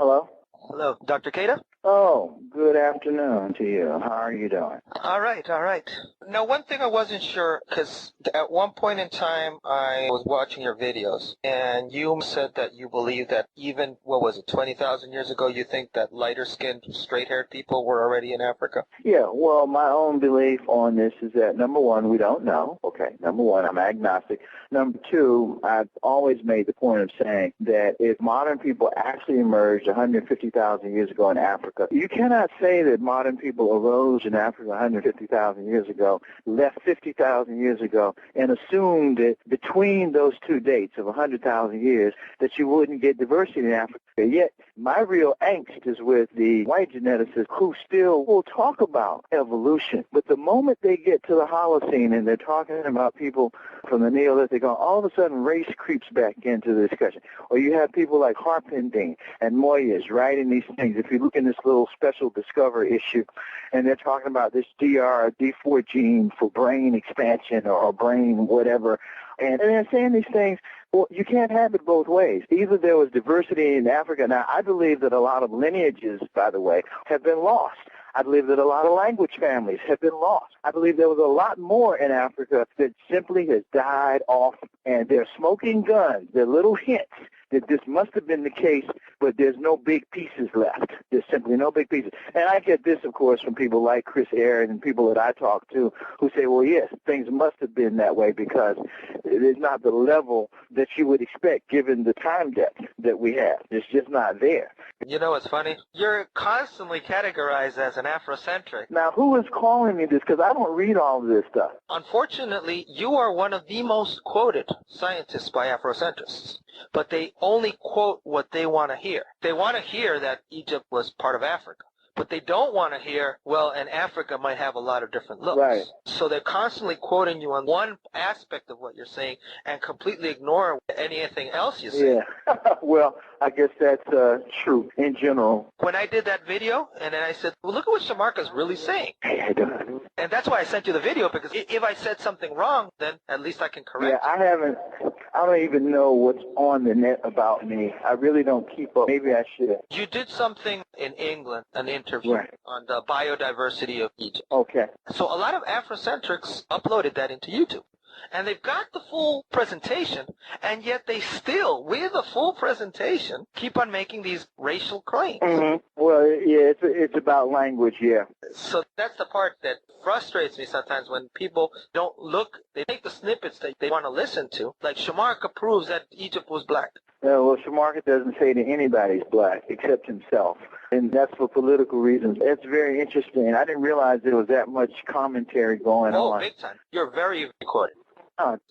Hello? Hello, Dr. Keita? Oh, good afternoon to you. How are you doing? All right, all right. Now, one thing I wasn't sure, because at one point in time I was watching your videos, and you said that you believe that even, 20,000 years ago, you think that lighter-skinned, straight-haired people were already in Africa? Yeah, well, my own belief on this is that, number one, we don't know. Okay, number one, I'm agnostic. Number two, I've always made the point of saying that if modern people actually emerged 150,000 years ago in Africa, you cannot say that modern people arose in Africa 150,000 years ago, left 50,000 years ago, and assumed that between those two dates of 100,000 years that you wouldn't get diversity in Africa. Yet my real angst is with the white geneticists who still will talk about evolution. But the moment they get to the Holocene and they're talking about people from the Neolithic on, all of a sudden race creeps back into the discussion. Or you have people like Harpending and Moyes writing these things. If you look in this little special Discover issue, and they're talking about this D4 gene for brain expansion or brain whatever, and they're saying these things. Well, you can't have it both ways. Either there was diversity in Africa. Now, I believe that a lot of lineages, by the way, have been lost. I believe that a lot of language families have been lost. I believe there was a lot more in Africa that simply has died off, and they're smoking guns. They're little hints that this must have been the case, but there's no big pieces left. There's simply no big pieces. And I get this, of course, from people like Chris Aaron and people that I talk to who say, well, yes, things must have been that way because it is not the level that you would expect given the time depth that we have. It's just not there. You know what's funny? You're constantly categorized as an Afrocentric. Now, who is calling me this? Because I don't read all of this stuff. Unfortunately, you are one of the most quoted scientists by Afrocentrists. But they only quote what they want to hear. They want to hear that Egypt was part of Africa. But they don't want to hear, well, and Africa might have a lot of different looks. Right. So they're constantly quoting you on one aspect of what you're saying and completely ignore anything else you say. Yeah. Well, I guess that's true in general. When I did that video, and then I said, well, look at what Shomarka's really saying. Hey, I don't. And that's why I sent you the video, because if I said something wrong, then at least I can correct it. I don't even know what's on the net about me. I really don't keep up. Maybe I should. You did something in England, an interview on the biodiversity of Egypt. Okay. So a lot of Afrocentrics uploaded that into YouTube. And they've got the full presentation, and yet they still, with the full presentation, keep on making these racial claims. Mm-hmm. Well, yeah, it's about language, yeah. So that's the part that frustrates me sometimes when people don't look, they take the snippets that they want to listen to. Like Shomarka proves that Egypt was black. Well, Shomarka doesn't say that anybody's black except himself, and that's for political reasons. It's very interesting. I didn't realize there was that much commentary going on. Oh, big time. You're very recorded.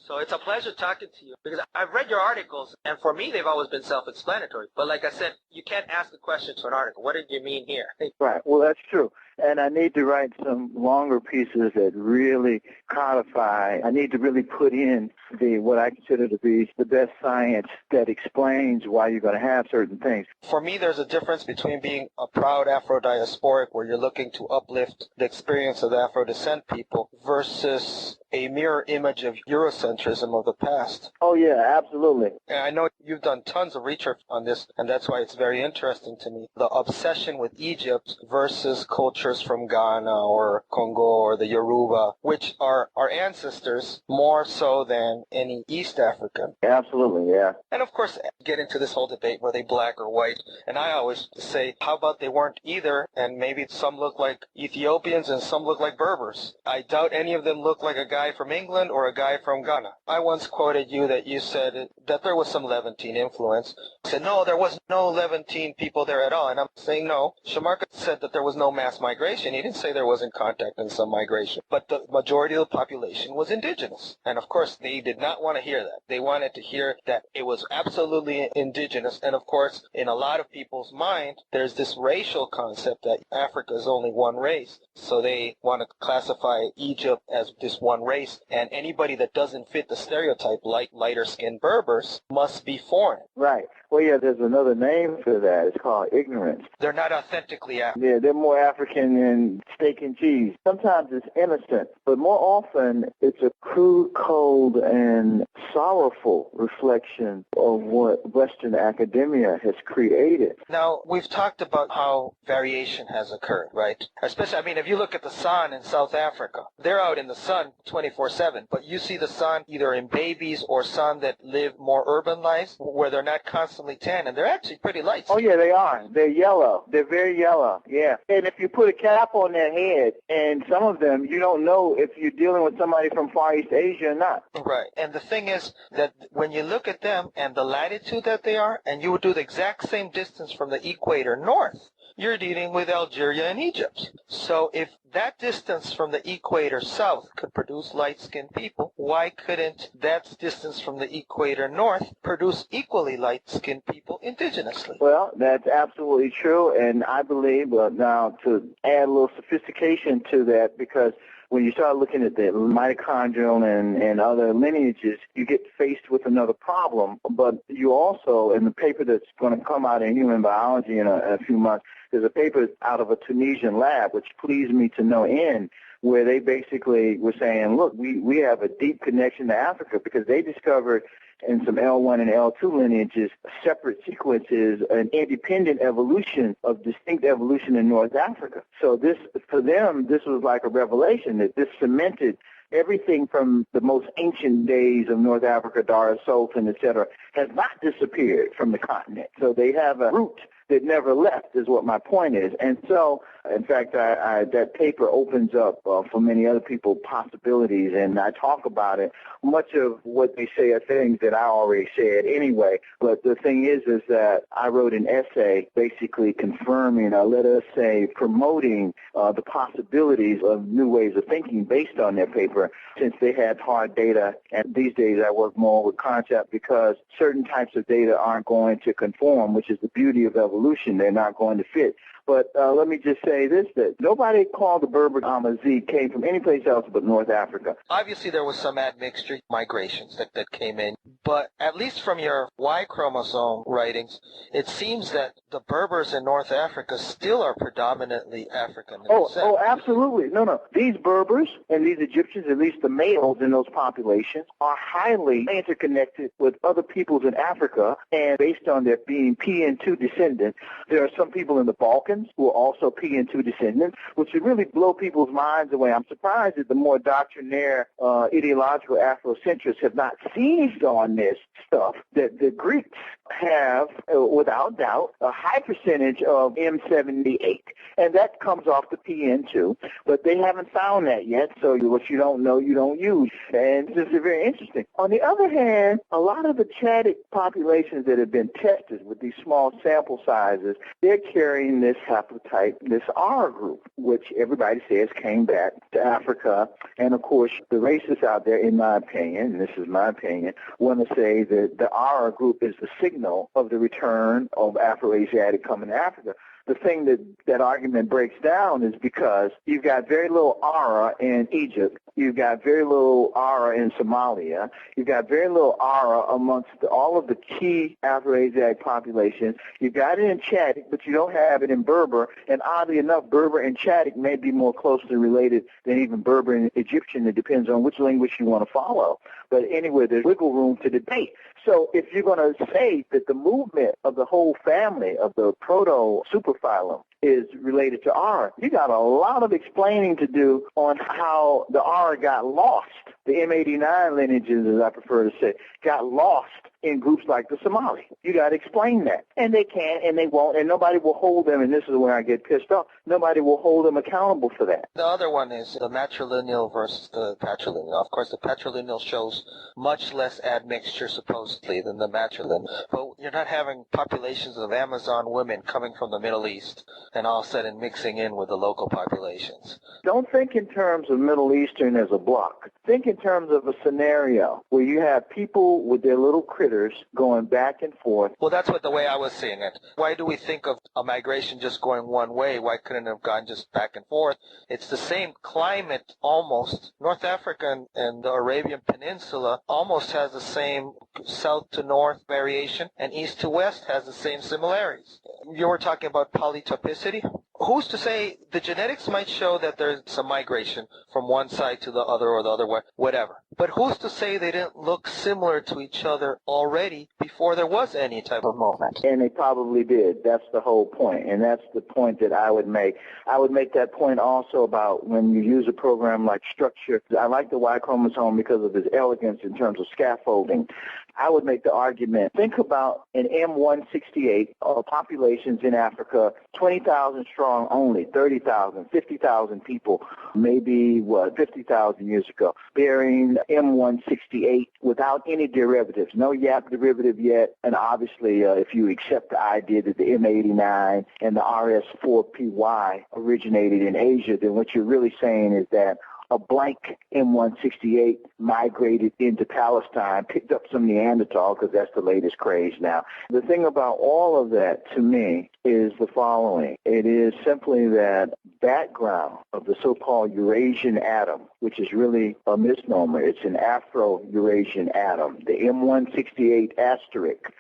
So it's a pleasure talking to you, because I've read your articles, and for me, they've always been self-explanatory. But like I said, you can't ask a question to an article. What did you mean here? Right. Well, that's true. And I need to write some longer pieces that really codify. I need to really put in what I consider to be the best science that explains why you're going to have certain things. For me, there's a difference between being a proud Afro-diasporic, where you're looking to uplift the experience of the Afro-descent people, versus a mirror image of Eurocentrism of the past. Oh, yeah, absolutely. And I know you've done tons of research on this, and that's why it's very interesting to me. The obsession with Egypt versus cultures from Ghana or Congo or the Yoruba, which are our ancestors more so than any East African. Absolutely, yeah. And of course, get into this whole debate, were they black or white? And I always say, how about they weren't either, and maybe some look like Ethiopians and some look like Berbers. I doubt any of them look like a guy from England or a guy from Ghana. I once quoted you that you said that there was some Levantine influence. I said, no, there was no Levantine people there at all. And I'm saying no. Shomarka said that there was no mass migration. He didn't say there wasn't contact and some migration. But the majority of the population was indigenous. And of course, they did not want to hear that. They wanted to hear that it was absolutely indigenous. And of course, in a lot of people's mind, there's this racial concept that Africa is only one race. So they want to classify Egypt as this one race, and anybody that doesn't fit the stereotype, like lighter-skinned Berbers, must be foreign. Right. Well, yeah, there's another name for that. It's called ignorance. They're not authentically African. Yeah, they're more African than steak and cheese. Sometimes it's innocent, but more often it's a crude, cold, and sorrowful reflection of what Western academia has created. Now, we've talked about how variation has occurred, right? Especially, I mean, if you look at the San in South Africa, they're out in the sun 24/7, but you see the San either in babies or San that live more urban lives where they're not constantly tan, and they're actually pretty light. Oh, yeah, they are. They're yellow. They're very yellow, yeah. And if you put a cap on their head, and some of them, you don't know if you're dealing with somebody from Far East Asia or not. Right. And the thing is that when you look at them and the latitude that they are, and you would do the exact same distance from the equator north, you're dealing with Algeria and Egypt. So if that distance from the equator south could produce light-skinned people, why couldn't that distance from the equator north produce equally light-skinned people indigenously? Well, that's absolutely true, and I believe, now to add a little sophistication to that, because when you start looking at the mitochondrial and other lineages, you get faced with another problem. But you also, in the paper that's going to come out in Human Biology in a few months, there's a paper out of a Tunisian lab, which pleased me to no end, where they basically were saying, look, we have a deep connection to Africa, because they discovered in some L1 and L2 lineages separate sequences, an independent evolution of distinct evolution in North Africa. So this, for them, this was like a revelation that this cemented everything from the most ancient days of North Africa, Dar es Sultan, et cetera, has not disappeared from the continent. So they have a root that never left, is what my point is. And so, in fact, that paper opens up for many other people possibilities, and I talk about it. Much of what they say are things that I already said anyway, but the thing is that I wrote an essay basically confirming, let us say, promoting the possibilities of new ways of thinking based on their paper, since they had hard data, and these days I work more with concept because certain types of data aren't going to conform, which is the beauty of evolution. They're not going to fit. But let me just say this, that nobody called the Berber Amazigh came from any place else but North Africa. Obviously, there was some admixture migrations that came in, but at least from your Y chromosome writings, it seems that the Berbers in North Africa still are predominantly African. Oh, absolutely. No. These Berbers and these Egyptians, at least the males in those populations, are highly interconnected with other peoples in Africa, and based on their being PN2 descendants, there are some people in the Balkans who are also PN2 descendants, which would really blow people's minds away. I'm surprised that the more doctrinaire, ideological Afrocentrists have not seized on this stuff, that the Greeks have, without doubt, a high percentage of M78, and that comes off the PN2, but they haven't found that yet, so what you don't know, you don't use, and this is very interesting. On the other hand, a lot of the Chadic populations that have been tested with these small sample sizes, they're carrying this haplotype, this R group, which everybody says came back to Africa. And, of course, the racists out there, in my opinion, and this is my opinion, want to say that the R group is the signal of the return of Afro-Asiatic coming to Africa. The thing that argument breaks down is because you've got very little aura in Egypt, you've got very little aura in Somalia, you've got very little aura amongst all of the key Afro-Asiatic populations. You've got it in Chadic, but you don't have it in Berber, and oddly enough, Berber and Chadic may be more closely related than even Berber and Egyptian. It depends on which language you want to follow. But anyway, there's wiggle room to debate. So if you're going to say that the movement of the whole family of the proto-superphylum is related to R, you got a lot of explaining to do on how the R got lost. The M89 lineages, as I prefer to say, got lost in groups like the Somali. You got to explain that. And they can't, and they won't, and nobody will hold them, and this is where I get pissed off, nobody will hold them accountable for that. The other one is the matrilineal versus the patrilineal. Of course, the patrilineal shows much less admixture, supposedly, than the matrilineal. But you're not having populations of Amazon women coming from the Middle East and all of a sudden mixing in with the local populations. Don't think in terms of Middle Eastern as a block. Think in terms of a scenario where you have people with their little critters going back and forth. Well, that's the way I was seeing it. Why do we think of a migration just going one way? Why couldn't it have gone just back and forth? It's the same climate almost. North Africa and the Arabian Peninsula almost has the same south to north variation, and east to west has the same similarities. You were talking about polytopicity. Who's to say the genetics might show that there's some migration from one side to the other or the other way, whatever. But who's to say they didn't look similar to each other already before there was any type of movement? And they probably did. That's the whole point. And that's the point that I would make. I would make that point also about when you use a program like structure. I like the Y chromosome because of its elegance in terms of scaffolding. I would make the argument, think about an M168 populations in Africa, 20,000 strong only, 30,000, 50,000 people, maybe, 50,000 years ago, bearing M168 without any derivatives, no YAP derivative yet, and obviously if you accept the idea that the M89 and the RS4PY originated in Asia, then what you're really saying is that a blank M168 migrated into Palestine, picked up some Neanderthal, because that's the latest craze now. The thing about all of that, to me, is the following. It is simply that background of the so-called Eurasian atom, which is really a misnomer. It's an Afro-Eurasian atom, the M168 asterisk.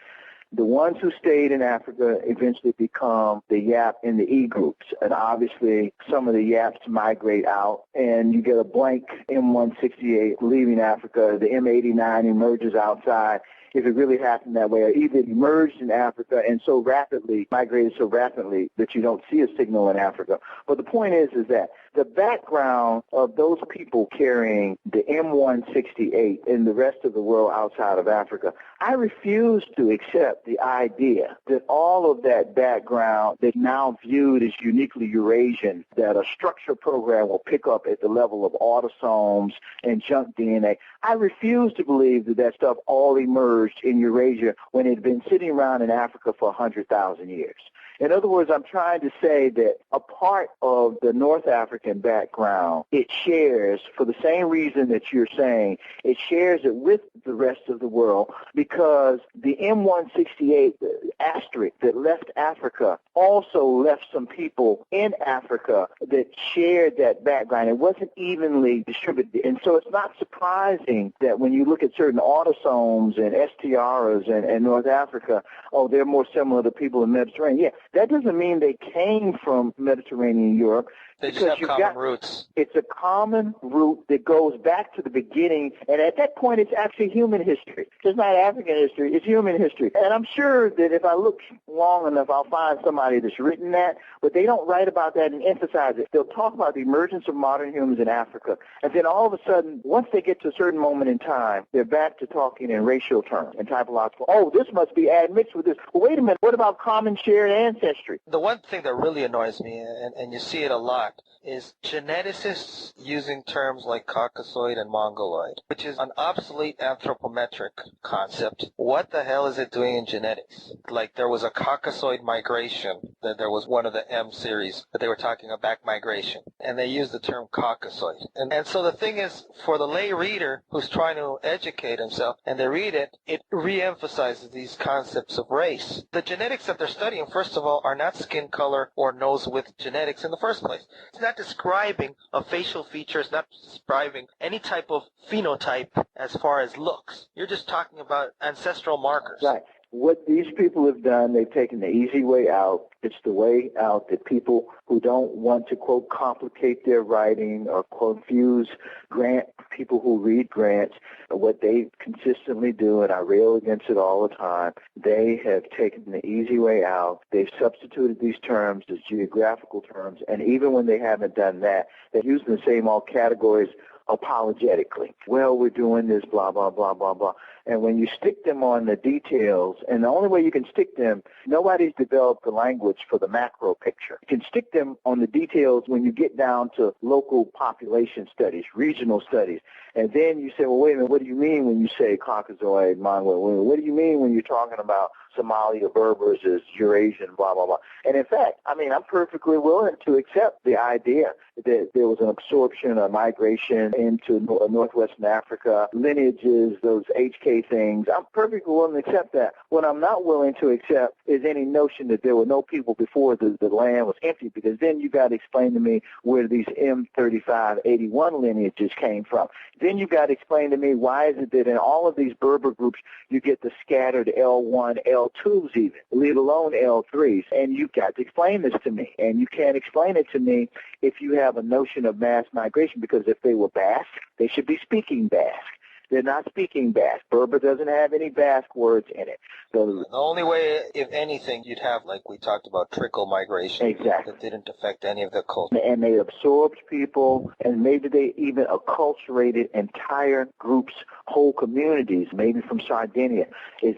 The ones who stayed in Africa eventually become the YAP in the E groups. And obviously, some of the YAPs migrate out, and you get a blank M168 leaving Africa. The M89 emerges outside. If it really happened that way, or either it emerged in Africa and so rapidly, migrated so rapidly that you don't see a signal in Africa. But the point is that the background of those people carrying the M168 in the rest of the world outside of Africa, I refuse to accept the idea that all of that background that's now viewed as uniquely Eurasian, that a structure program will pick up at the level of autosomes and junk DNA. I refuse to believe that that stuff all emerged in Eurasia when it had been sitting around in Africa for 100,000 years. In other words, I'm trying to say that a part of the North African background, it shares, for the same reason that you're saying, it shares it with the rest of the world, because the M168 asterisk that left Africa also left some people in Africa that shared that background. It wasn't evenly distributed. And so it's not surprising that when you look at certain autosomes and STRs in North Africa, oh, they're more similar to people in the Mediterranean. Yeah, that doesn't mean they came from Mediterranean Europe. They just have common roots. It's a common root that goes back to the beginning, and at that point it's actually human history. It's not African history, it's human history. And I'm sure that if I look long enough, I'll find somebody that's written that, but they don't write about that and emphasize it. They'll talk about the emergence of modern humans in Africa, and then all of a sudden, once they get to a certain moment in time, they're back to talking in racial terms and typological. Oh, this must be admixed with this. Well, wait a minute, what about common shared ancestry? The one thing that really annoys me, and you see it a lot, is geneticists using terms like Caucasoid and Mongoloid, which is an obsolete anthropometric concept. What the hell is it doing in genetics? Like there was a Caucasoid migration, that there was one of the M series, that they were talking about back migration, and they used the term Caucasoid. And so the thing is, for the lay reader who's trying to educate himself, and they read it, it re-emphasizes these concepts of race. The genetics that they're studying, first of all, are not skin color or nose width genetics in the first place. It's not describing a facial feature. It's not describing any type of phenotype as far as looks. You're just talking about ancestral markers. Right. What these people have done, they've taken the easy way out. It's the way out that people who don't want to, quote, complicate their writing or confuse people who read grants, what they consistently do, and I rail against it all the time, they have taken the easy way out. They've substituted these terms as geographical terms, and even when they haven't done that, they're using the same old categories apologetically. Well, we're doing this, blah, blah, blah, blah, blah. And when you stick them on the details, and the only way you can stick them, nobody's developed the language for the macro picture. You can stick them on the details when you get down to local population studies, regional studies. And then you say, well, wait a minute, what do you mean when you say Caucasoid, Mongoloid? What do you mean when you're talking about Somalia, Berbers as Eurasian, blah, blah, blah. And in fact, I'm perfectly willing to accept the idea that there was an absorption, a migration into Northwestern Africa, lineages, those HK things. I'm perfectly willing to accept that. What I'm not willing to accept is any notion that there were no people before the land was empty, because then you got to explain to me where these M3581 lineages came from. Then you got to explain to me why is it that in all of these Berber groups you get the scattered L1, L2s even, leave alone L3s. And you've got to explain this to me. And you can't explain it to me if you have a notion of mass migration, because if they were Basque, they should be speaking Basque. They're not speaking Basque. Berber doesn't have any Basque words in it. So the only way, if anything, you'd have, like we talked about, trickle migration. Exactly. That didn't affect any of the culture. And they absorbed people, and maybe they even acculturated entire groups, whole communities, maybe from Sardinia.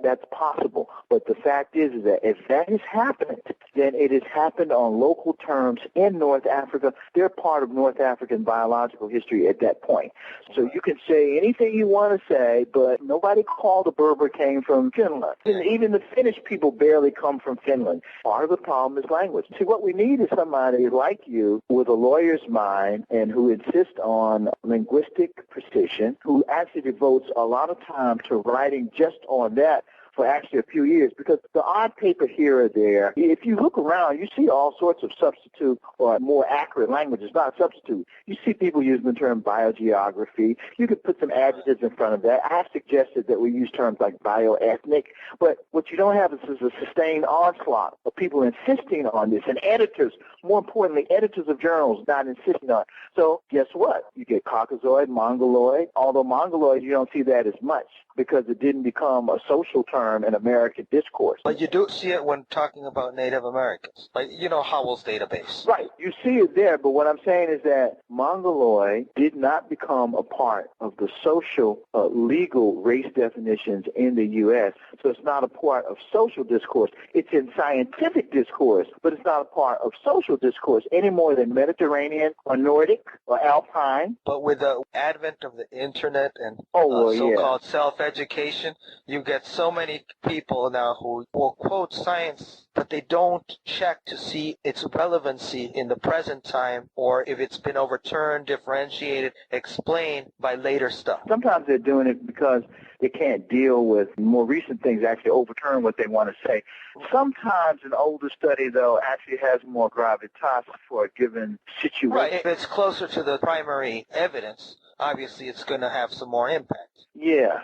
That's possible. But the fact is that if that has happened, then it has happened on local terms in North Africa. They're part of North African biological history at that point. So you can say anything you want to say, but nobody called the Berber came from Finland. Even the Finnish people barely come from Finland. Part of the problem is language. See, what we need is somebody like you with a lawyer's mind and who insists on linguistic precision, who actually devotes a lot of time to writing just on that for actually a few years, because the odd paper here or there, if you look around, you see all sorts of substitute or more accurate language. It's not a substitute. You see people using the term biogeography. You could put some adjectives in front of that. I have suggested that we use terms like bioethnic, but what you don't have is a sustained onslaught of people insisting on this, and editors, more importantly, editors of journals not insisting on it. So guess what? You get Caucasoid, Mongoloid, although Mongoloid, you don't see that as much because it didn't become a social term in American discourse. But you do see it when talking about Native Americans, like, Howell's database. Right. You see it there, but what I'm saying is that Mongoloid did not become a part of the social, legal race definitions in the U.S., so it's not a part of social discourse. It's in scientific discourse, but it's not a part of social discourse any more than Mediterranean or Nordic or Alpine. But with the advent of the internet and so-called self-education, you get so many people now who will quote science, but they don't check to see its relevancy in the present time, or if it's been overturned, differentiated, explained by later stuff. Sometimes they're doing it because they can't deal with more recent things, actually overturn what they want to say. Sometimes an older study, though, actually has more gravitas for a given situation. Right. If it's closer to the primary evidence, obviously it's going to have some more impact. Yeah.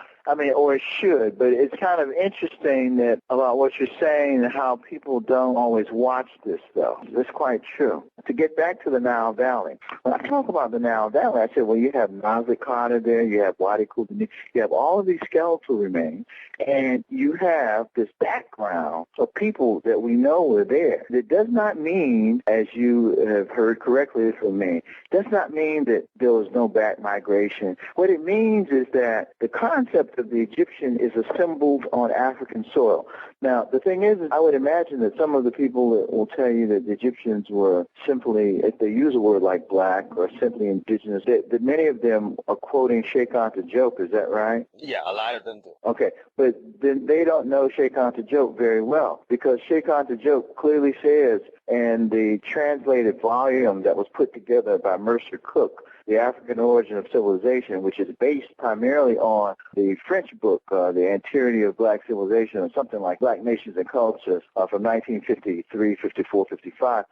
Or it should, but it's kind of interesting that about what you're saying and how people don't always watch this, though. That's quite true. To get back to the Nile Valley, when I talk about the Nile Valley, I said, well, you have Nazca Carter there, you have Wadi Kudani, you have all of these skeletal remains, and you have this background of people that we know were there. It does not mean, as you have heard correctly from me, does not mean that there was no back migration. What it means is that the concept of the Egyptian is assembled on African soil. Now, the thing is, I would imagine that some of the people that will tell you that the Egyptians were simply, if they use a word like black or simply indigenous, that many of them are quoting Sheikh Anta Diop. Is that right? Yeah, a lot of them do. Okay, but then they don't know Sheikh Anta Diop very well, because Sheikh Anta Diop clearly says in the translated volume that was put together by Mercer Cook, The African Origin of Civilization, which is based primarily on the French book, The Antiquity of Black Civilization, or something like Black Nations and Cultures from 1953, 54, 55.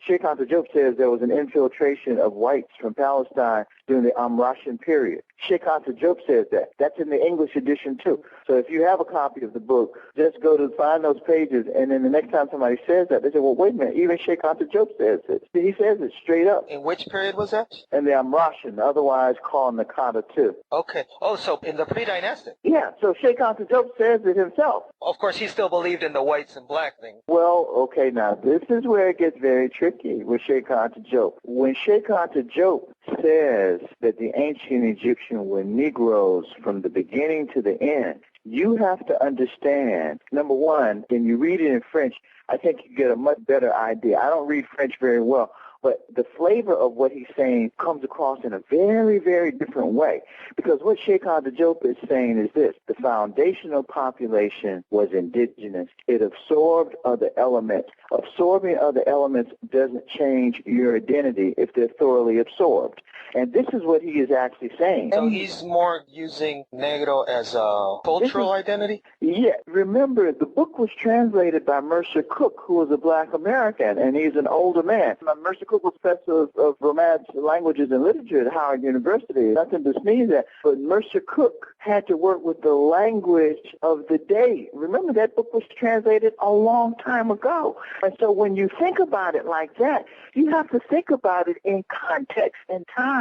Sheikh Anta Diop says there was an infiltration of whites from Palestine during the Amrashan period. Sheikh Anta Diop says that. That's in the English edition, too. So if you have a copy of the book, just go to find those pages, and then the next time somebody says that, they say, well, wait a minute, even Sheikh Anta Diop says it. He says it straight up. In which period was that? In the Amrashan, otherwise called Nakata, too. Okay. Oh, so in the pre-dynastic? Yeah, so Sheikh Anta Diop says it himself. Of course, he still believed in the whites and black thing. Well, okay, now, this is where it gets very tricky with Sheikh Anta Diop. When Sheikh Anta Diop says that the ancient Egyptians were Negroes from the beginning to the end, you have to understand, number one, when you read it in French, I think you get a much better idea. I don't read French very well, but the flavor of what he's saying comes across in a very, very different way. Because what Sheikh Anta Diop is saying is this: the foundational population was indigenous. It absorbed other elements. Absorbing other elements doesn't change your identity if they're thoroughly absorbed. And this is what he is actually saying. So he's more using Negro as a cultural identity? Yeah. Remember, the book was translated by Mercer Cook, who was a black American, and he's an older man. Mercer Cook was professor of Romance languages and literature at Howard University. Nothing to sneeze at. But Mercer Cook had to work with the language of the day. Remember, that book was translated a long time ago. And so when you think about it like that, you have to think about it in context and time.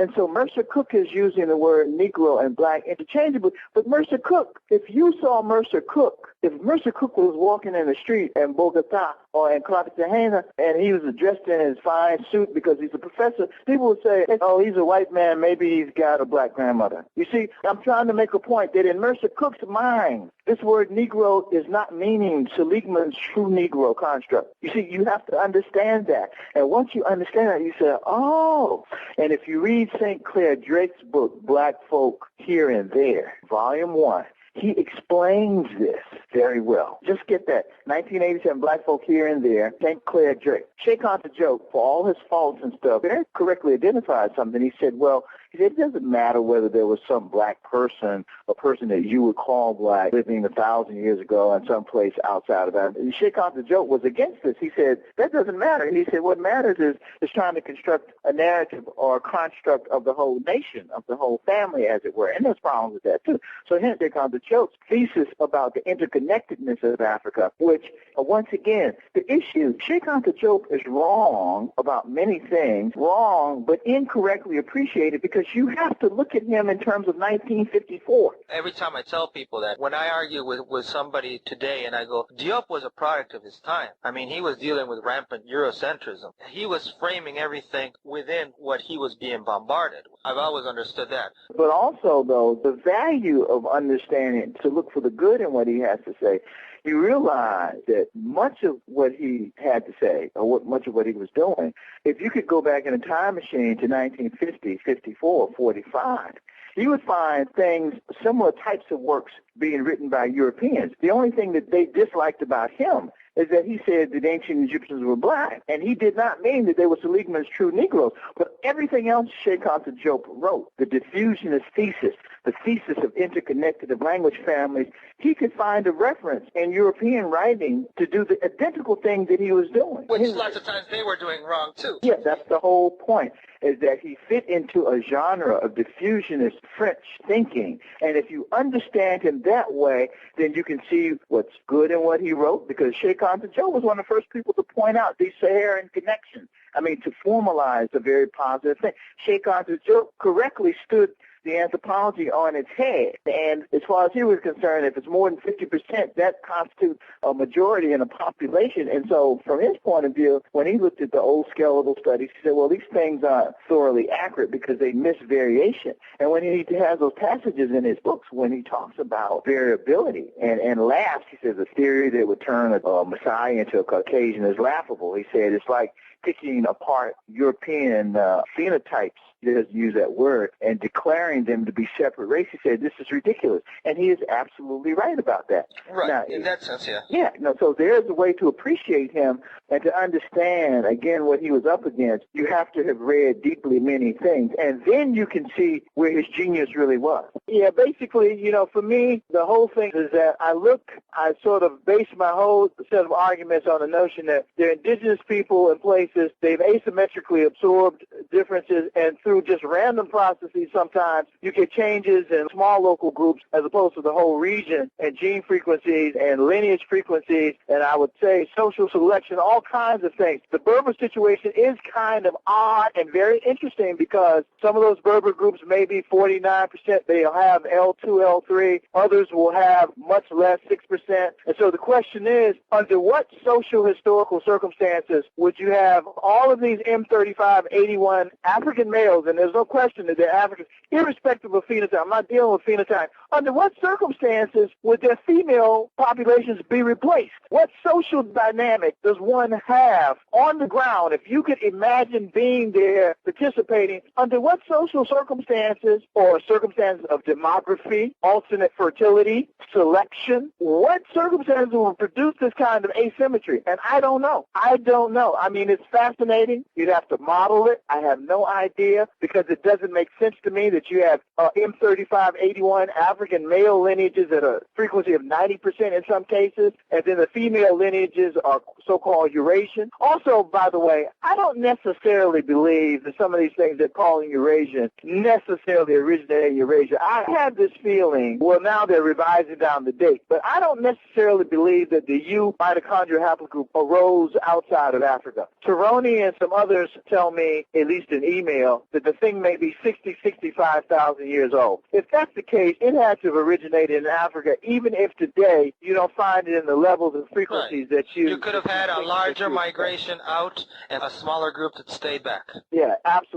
And so Mercer Cook is using the word Negro and black interchangeably. But Mercer Cook, if you saw Mercer Cook, if Mercer Cook was walking in the street in Bogota or in Cartagena and he was dressed in his fine suit because he's a professor, people would say, oh, he's a white man, maybe he's got a black grandmother. You see, I'm trying to make a point that in Mercer Cook's mind, this word Negro is not meaning Seligman's true Negro construct. You see, you have to understand that. And once you understand that, you say, oh. And if you read St. Clair Drake's book, Black Folk Here and There, Volume 1, he explains this very well. Just get that. 1987, Black Folk Here and There, St. Clair Drake. Sheikh Anta Diop, for all his faults and stuff, very correctly identified something. He said, well, it doesn't matter whether there was some black person, a person that you would call black, living 1,000 years ago in some place outside of that. And Sheikh Anta Diop was against this. He said, that doesn't matter. He said, what matters is trying to construct a narrative or a construct of the whole nation, of the whole family, as it were. And there's problems with that, too. So hence Sheikh Anta Diop's thesis about the interconnectedness of Africa, which, once again, the issue, Sheikh Anta Diop is wrong about many things, wrong, but incorrectly appreciated, because you have to look at him in terms of 1954. Every time I tell people that, when I argue with somebody today and I go, Diop was a product of his time. I mean, he was dealing with rampant Eurocentrism. He was framing everything within what he was being bombarded. I've always understood that. But also, though, the value of understanding, to look for the good in what he has to say, you realize that much of what he had to say, or much of what he was doing, if you could go back in a time machine to 1950, 54, 45, you would find things, similar types of works being written by Europeans. The only thing that they disliked about him is that he said that ancient Egyptians were black, and he did not mean that they were Seligman's true Negroes. But everything else Sheikh Anta Diop wrote, the diffusionist thesis, the thesis of interconnected of language families, he could find a reference in European writing to do the identical thing that he was doing. Which lots of times they were doing wrong, too. Yeah, that's the whole point, is that he fit into a genre of diffusionist French thinking. And if you understand him that way, then you can see what's good in what he wrote, because Sheikh Anta Diop was one of the first people to point out these Saharan connections. I mean, to formalize a very positive thing. Sheikh Anta Diop correctly stood the anthropology on its head. And as far as he was concerned, if it's more than 50%, that constitutes a majority in a population. And so from his point of view, when he looked at the old skeletal studies, he said, well, these things aren't thoroughly accurate because they miss variation. And when he has those passages in his books, when he talks about variability and laughs, he says a theory that would turn a Messiah into a Caucasian is laughable. He said it's like picking apart European phenotypes, he doesn't use that word, and declaring them to be separate races. He said, this is ridiculous. And he is absolutely right about that. Right, now, in that sense, yeah. Yeah, so there's a way to appreciate him and to understand, again, what he was up against. You have to have read deeply many things, and then you can see where his genius really was. Yeah, basically, for me, the whole thing is that I sort of base my whole set of arguments on the notion that they're indigenous people in places, they've asymmetrically absorbed differences, and through just random processes sometimes you get changes in small local groups as opposed to the whole region, and gene frequencies and lineage frequencies, and I would say social selection, all kinds of things. The Berber situation is kind of odd and very interesting because some of those Berber groups may be 49%, they'll have L2, L3, others will have much less, 6%. And so the question is, under what social historical circumstances would you have all of these M35, 81 African males, and there's no question that they're Africans, irrespective of phenotype. I'm not dealing with phenotype. Under what circumstances would their female populations be replaced? What social dynamic does one have on the ground? If you could imagine being there, participating, under what social circumstances or circumstances of demography, alternate fertility, selection, what circumstances will produce this kind of asymmetry? And I don't know. I mean, it's fascinating. You'd have to model it. I have no idea, because it doesn't make sense to me that you have M3581 African male lineages at a frequency of 90% in some cases, and then the female lineages are so-called Eurasian. Also, by the way, I don't necessarily believe that some of these things they're calling Eurasian necessarily originate in Eurasia. I have this feeling, well, now they're revising down the date, but I don't necessarily believe that the U mitochondrial haplogroup arose outside of Africa. Taroni and some others tell me, at least in email, that the thing may be 65,000 years old. If that's the case, it had to have originated in Africa, even if today you don't find it in the levels and frequencies that you could have had a larger migration out and a smaller group that stayed back. Yeah, absolutely.